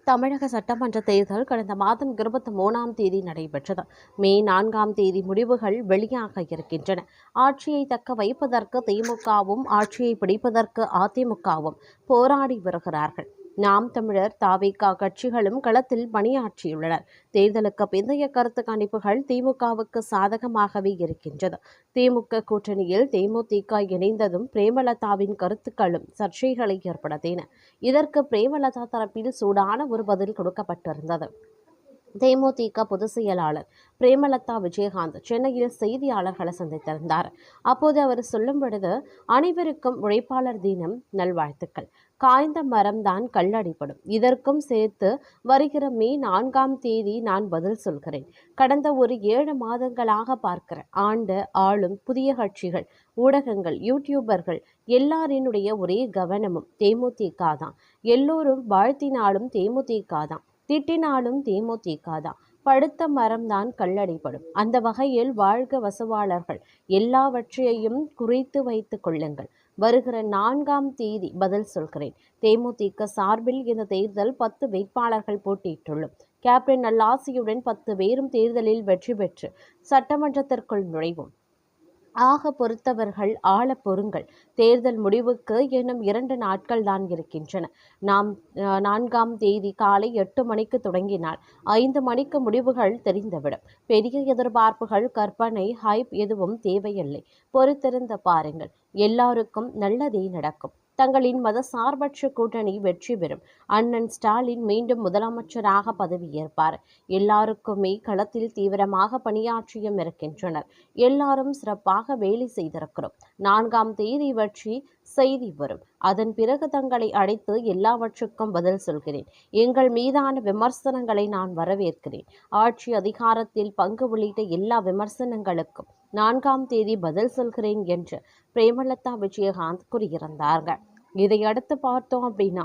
தமிழக சட்டமன்ற தேர்தல் கடந்த மாதம் 23ஆம் தேதி நடைபெற்றது. மே 4ஆம் தேதி முடிவுகள் வெளியாக இருக்கின்றன. ஆட்சியை தக்க வைப்பதற்கு திமுகவும், ஆட்சியை பிடிப்பதற்கு அதிமுகவும் போராடி வருகிறார்கள். நாம் தமிழர், தவிக கட்சிகளும் களத்தில் பணியாற்றியுள்ளனர். தேர்தலுக்கு பிந்தைய கருத்து கணிப்புகள் திமுகவுக்கு சாதகமாகவே இருக்கின்றது. திமுக கூட்டணியில் தேமுதிக இணைந்ததும் பிரேமலதாவின் கருத்துக்களும் சர்ச்சைகளை ஏற்படுத்தின. இதற்கு பிரேமலதா தரப்பில் சூடான ஒரு பதில் கொடுக்கப்பட்டிருந்தது. தேமுதிக பொதுச் செயலாளர் பிரேமலதா விஜயகாந்த் சென்னையில் செய்தியாளர்களை சந்தித்திருந்தார். அப்போது அவர் சொல்லும் பொழுது, அனைவருக்கும் உழைப்பாளர் தினம் நல்வாழ்த்துக்கள். காய்ந்த மரம்தான் கல்லடிப்படும். இதற்கும் சேர்த்து வருகிற மே 4ஆம் தேதி நான் பதில் சொல்கிறேன். கடந்த ஒரு 7 மாதங்களாக பார்க்கிறேன். ஆளும் புதிய கட்சிகள், ஊடகங்கள், யூடியூபர்கள் எல்லாரினுடைய ஒரே கவனமும் தேமுதிக தான். எல்லோரும் வாழ்த்தினாலும் தேமுதிக தான், திட்டினாலும் தேமுதிக தான். படுத்த மரம்தான் கல்லடிப்படும். அந்த வகையில் வாழ்க வசவாளர்கள் எல்லாவற்றையும் குறித்து வைத்துக் கொள்ளுங்கள். வருகிற 4ஆம் தேதி பதில் சொல்கிறேன். தேமுதிக சார்பில் இந்த தேர்தல் 10 வேட்பாளர்கள் போட்டியிட்டுள்ளோம். கேப்டன் நல்லாசியுடன் 10 பேரும் தேர்தலில் வெற்றி பெற்று சட்டமன்றத்திற்குள் நுழைவோம். ஆக பொறுத்தவர்கள் ஆள பொறுங்கள். தேர்தல் முடிவுக்கு இன்னும் 2 நாட்கள் தான் இருக்கின்றன. நாம் 4ஆம் தேதி காலை 8 மணிக்கு தொடங்கினால் 5 மணிக்கு முடிவுகள் தெரிந்துவிடும். பெரிய எதிர்பார்ப்புகள், கற்பனை, ஹைப் எதுவும் தேவையில்லை. பொறுத்திருந்து பாருங்கள். எல்லாருக்கும் நல்லதே நடக்கும். தங்களின் மதசார்பற்ற கூட்டணி வெற்றி பெறும். அண்ணன் ஸ்டாலின் மீண்டும் முதலமைச்சராக பதவியேற்பார். எல்லாருக்குமே களத்தில் தீவிரமாக பணியாற்றியும் இருக்கின்றனர். எல்லாரும் சிறப்பாக வேலை செய்திருக்கிறோம். 4ஆம் தேதி வெற்றி செய்தி வரும். அதன் பிறகு தங்களை அழைத்து எல்லாவற்றுக்கும் பதில் சொல்கிறேன். எங்கள் மீதான விமர்சனங்களை நான் வரவேற்கிறேன். ஆட்சி அதிகாரத்தில் பங்கு உள்ளிட்ட எல்லா விமர்சனங்களுக்கும் 4ஆம் தேதி பதில் சொல்கிறேன் என்று பிரேமலதா விஜயகாந்த் கூறியிருந்தார்கள். இதையடுத்து பார்த்தோம் அப்படின்னா,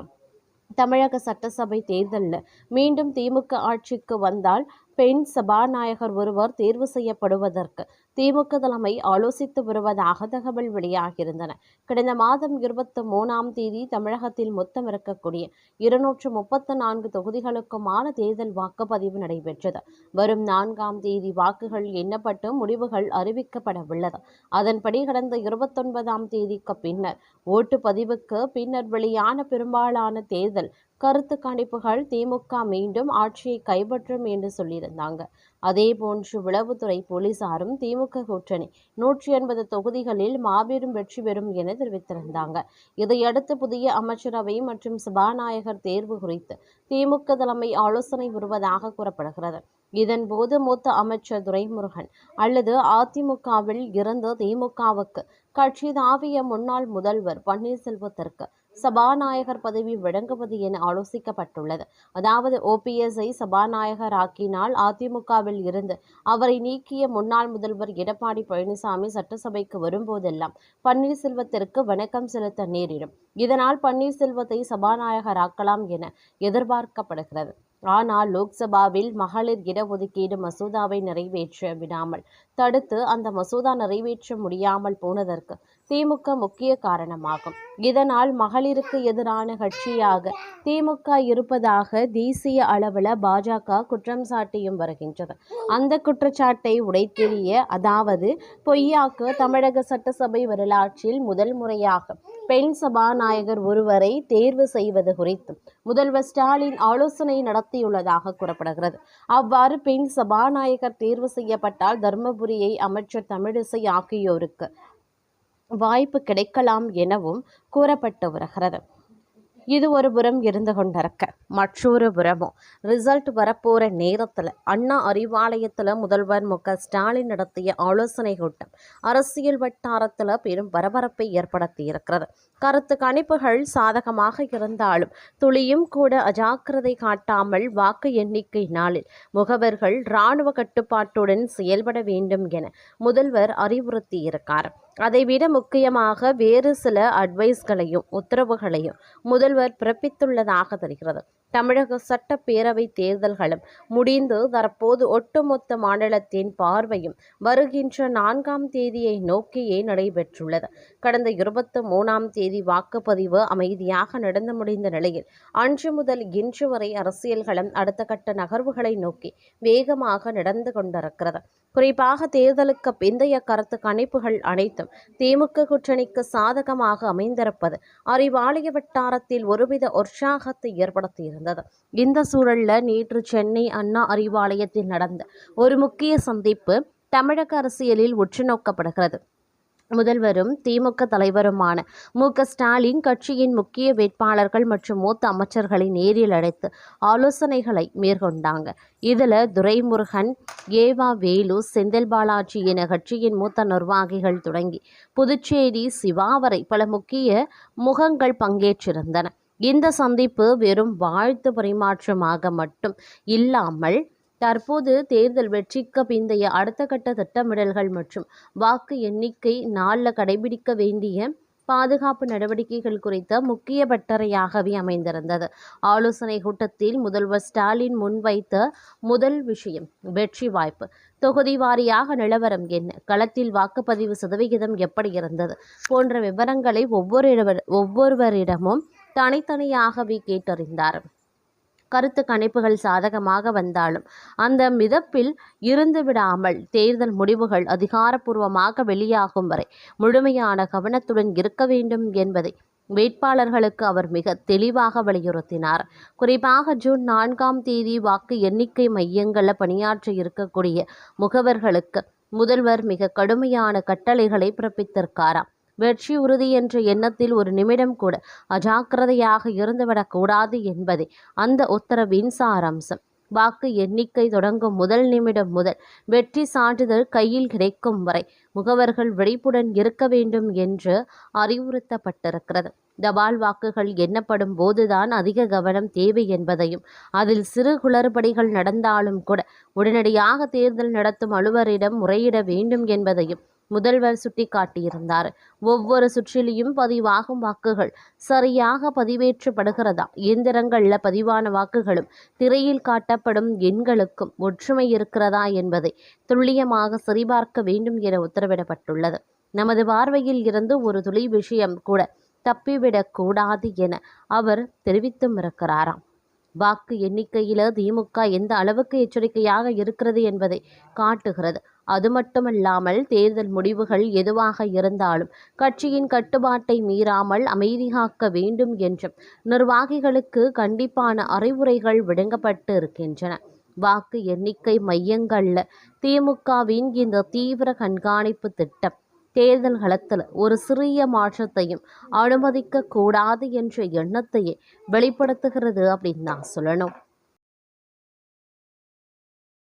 தமிழக சட்டசபை தேர்தலில் மீண்டும் திமுக ஆட்சிக்கு வந்தால் பெண் சபாநாயகர் ஒருவர் தேர்வு செய்யப்படுவதற்கு திமுக தலைமை ஆலோசித்து வருவதாக தகவல் வெளியாகியிருந்தன. கடந்த மாதம் 23ஆம் தேதி தமிழகத்தில் மொத்தம் இருக்கக்கூடிய 234 தொகுதிகளுக்குமான தேர்தல் வாக்குப்பதிவு நடைபெற்றது. வரும் 4ஆம் தேதி வாக்குகள் எண்ணப்பட்டு முடிவுகள் அறிவிக்கப்பட உள்ளது. அதன்படி கடந்த 29ஆம் தேதிக்கு பின்னர் ஓட்டுப்பதிவுக்கு பின்னர் வெளியான பெரும்பாலான தேர்தல் கருத்து கணிப்புகள் திமுக மீண்டும் ஆட்சியை கைப்பற்றும் என்று சொல்லியிருந்தாங்க. அதேபோன்று உளவுத்துறை போலீசாரும் திமுக கூட்டணி 180 தொகுதிகளில் மாபெரும் வெற்றி பெறும் என தெரிவித்திருந்தாங்க. இதையடுத்து புதிய அமைச்சரவை மற்றும் சபாநாயகர் தேர்வு குறித்து திமுக தலைமை ஆலோசனை வருவதாக கூறப்படுகிறது. இதன்போது மூத்த அமைச்சர் துரைமுருகன் அல்லது அதிமுகவில் இருந்து திமுகவுக்கு கட்சி தாவிய முன்னாள் முதல்வர் பன்னீர்செல்வத்திற்கு சபாநாயகர் பதவி வழங்குவது என ஆலோசிக்கப்பட்டுள்ளது. அதாவது ஓபிஎஸ்ஐ சபாநாயகர் ஆக்கினால் அதிமுகவில் இருந்து அவரை நீக்கிய முன்னாள் முதல்வர் எடப்பாடி பழனிசாமி சட்டசபைக்கு வரும்போதெல்லாம் பன்னீர்செல்வத்திற்கு வணக்கம் செலுத்த நேரிடும். இதனால் பன்னீர்செல்வத்தை சபாநாயகராக்கலாம் என எதிர்பார்க்கப்படுகிறது. ஆனால் லோக்சபாவில் மகளிர் இடஒதுக்கீடு மசோதாவை நிறைவேற்ற விடாமல் தடுத்து அந்த மசோதா நிறைவேற்ற முடியாமல் போனதற்கு திமுக முக்கிய காரணமாகும். இதனால் மகளிருக்கு எதிரான கட்சியாக திமுக இருப்பதாக தேசிய அளவில் பாஜக குற்றம் சாட்டியும் வருகின்றது. அந்த குற்றச்சாட்டை உடைத்தெறிய, அதாவது பொய்யாக்கு தமிழக சட்டசபை வரலாற்றில் முதல் முறையாக பெண் சபாநாயகர் ஒருவரை தேர்வு செய்வது குறித்து முதல்வர் ஸ்டாலின் ஆலோசனை நடத்தியுள்ளதாக கூறப்படுகிறது. அவ்வாறு பெண் சபாநாயகர் தேர்வு செய்யப்பட்டால் தர்மபுரியை அமைச்சர் தமிழிசை ஆகியோருக்கு வாய்ப்பு கிடைக்கலாம் எனவும் கூறப்பட்டு வருகிறது. இது ஒரு புறம் இருந்து கொண்டிருக்க, மற்றொரு புறமும் ரிசல்ட் வரப்போற நேரத்தில் அண்ணா அறிவாலயத்தில் முதல்வர் மு.க.ஸ்டாலின் நடத்திய ஆலோசனை கூட்டம் அரசியல் வட்டாரத்தில் பெரும் பரபரப்பை ஏற்படுத்தி இருக்கிறது. கருத்து கணிப்புகள் சாதகமாக இருந்தாலும் துளியும் கூட அஜாக்கிரதை காட்டாமல் வாக்கு எண்ணிக்கை நாளில் முகவர்கள் இராணுவ கட்டுப்பாட்டுடன் செயல்பட வேண்டும் என முதல்வர் அறிவுறுத்தியிருக்கார். அதைவிட முக்கியமாக வேறு சில அட்வைஸ்களையும் உத்தரவுகளையும் முதல்வர் பிறப்பித்துள்ளதாக தெரிகிறது. தமிழக சட்டப்பேரவை தேர்தல்களும் முடிந்து தற்போது ஒட்டுமொத்த மாநிலத்தின் பார்வையும் வருகின்ற 4ஆம் தேதியை நோக்கியே நடைபெற்றுள்ளது. கடந்த 23ஆம் தேதி வாக்குப்பதிவு அமைதியாக நடந்து முடிந்த நிலையில் அன்று முதல் இன்று வரை அரசியல்களம் அடுத்த கட்ட நகர்வுகளை நோக்கி வேகமாக நடந்து கொண்டிருக்கிறது. குறிப்பாக தேர்தலுக்கு பிந்தைய கருத்து கணிப்புகள் அனைத்தும் திமுக கூட்டணிக்கு சாதகமாக அமைந்திருப்பது அறிவாலய வட்டாரத்தில் ஒருவித உற்சாகத்தை ஏற்படுத்தியிருந்தது. இந்த சூழல்ல நேற்று சென்னை அண்ணா அறிவாலயத்தில் நடந்த ஒரு முக்கிய சந்திப்பு தமிழக அரசியலில் உற்று நோக்கப்படுகிறது. முதல்வரும் திமுக தலைவருமான மு.க.ஸ்டாலின் கட்சியின் முக்கிய வேட்பாளர்கள் மற்றும் மூத்த அமைச்சர்களை நேரில் அழைத்து ஆலோசனைகளை மேற்கொண்டாங்க. இதுல துரைமுருகன், ஏவா வேலு, செந்தில் பாலாஜி என கட்சியின் மூத்த நிர்வாகிகள் தொடங்கி புதுச்சேரி சிவா வரை பல முக்கிய முகங்கள் பங்கேற்றிருந்தன. இந்த சந்திப்பு வெறும் வாழ்த்து பரிமாற்றமாக மட்டும் இல்லாமல் தற்போது தேர்தல் வெற்றிக்கு பிந்தைய அடுத்த கட்ட திட்டமிடல்கள் மற்றும் வாக்கு எண்ணிக்கை நாளில் கடைபிடிக்க வேண்டிய பாதுகாப்பு நடவடிக்கைகள் குறித்த முக்கிய பட்டறையாகவே அமைந்திருந்தது. ஆலோசனை கூட்டத்தில் முதல்வர் ஸ்டாலின் முன்வைத்த முதல் விஷயம் வெற்றி வாய்ப்பு. தொகுதி வாரியாக நிலவரம் என்ன, களத்தில் வாக்குப்பதிவு சதவிகிதம் எப்படி இருந்தது போன்ற விவரங்களை ஒவ்வொருவரிடமும் தனித்தனியாகவே கேட்டறிந்தார். கருத்து கணிப்புகள் சாதகமாக வந்தாலும் அந்த மிதப்பில் இருந்து விடாமல் தேர்தல் முடிவுகள் அதிகாரப்பூர்வமாக வெளியாகும் வரை முழுமையான கவனத்துடன் இருக்க வேண்டும் என்பதை வேட்பாளர்களுக்கு அவர் மிக தெளிவாக வலியுறுத்தினார். குறிப்பாக ஜூன் 4ஆம் தேதி வாக்கு எண்ணிக்கை மையங்களில் பணியாற்ற இருக்கக்கூடிய முகவர்களுக்கு முதல்வர் மிக கடுமையான கட்டளைகளை பிறப்பித்திருக்காராம். வெற்றி உறுதி என்ற எண்ணத்தில் ஒரு நிமிடம் கூட அஜாக்கிரதையாக இருந்துவிடக்கூடாது என்பதே அந்த உத்தரவின் சாராம்சம். வாக்கு எண்ணிக்கை தொடங்கும் முதல் நிமிடம் முதல் வெற்றி சான்றிதழ் கையில் கிடைக்கும் வரை முகவர்கள் விழிப்புடன் இருக்க வேண்டும் என்று அறிவுறுத்தப்பட்டிருக்கிறது. தபால் வாக்குகள் எண்ணப்படும் போதுதான் அதிக கவனம் தேவை என்பதையும், அதில் சிறு குளறுபடிகள் நடந்தாலும் கூட உடனடியாக தேர்தல் நடத்தும் அலுவலரிடம் முறையிட வேண்டும் என்பதையும் முதல்வர் சுட்டிக்காட்டியிருந்தார். ஒவ்வொரு சுற்றிலையும் பதிவாகும் வாக்குகள் சரியாக பதிவேற்றப்படுகிறதா, இயந்திரங்கள்ல பதிவான வாக்குகளும் திரையில் காட்டப்படும் எண்களுக்கும் ஒற்றுமை இருக்கிறதா என்பதை துல்லியமாக சரிபார்க்க வேண்டும் என உத்தரவிடப்பட்டுள்ளது. நமது பார்வையில் இருந்து ஒரு துளி விஷயம் கூட தப்பிவிடக் கூடாது என அவர் தெரிவித்தும் இருக்கிறாராம். வாக்கு எண்ணிக்கையில திமுக எந்த அளவுக்கு எச்சரிக்கையாக இருக்கிறது என்பதை காட்டுகிறது. அது மட்டுமல்லாமல் தேர்தல் முடிவுகள் எதுவாக இருந்தாலும் கட்சியின் கட்டுப்பாட்டை மீறாமல் அமைதி காக்க வேண்டும் என்றும் நிர்வாகிகளுக்கு கண்டிப்பான அறிவுரைகள் வழங்கப்பட்டு இருக்கின்றன. வாக்கு எண்ணிக்கை மையங்கள்ல திமுகவின் இந்த தீவிர கண்காணிப்பு திட்டம் தேர்தல் களத்தில் ஒரு சிறிய மாற்றத்தையும் அனுமதிக்க கூடாது என்ற எண்ணத்தையே வெளிப்படுத்துகிறது அப்படின்னு நான் சொல்லணும்.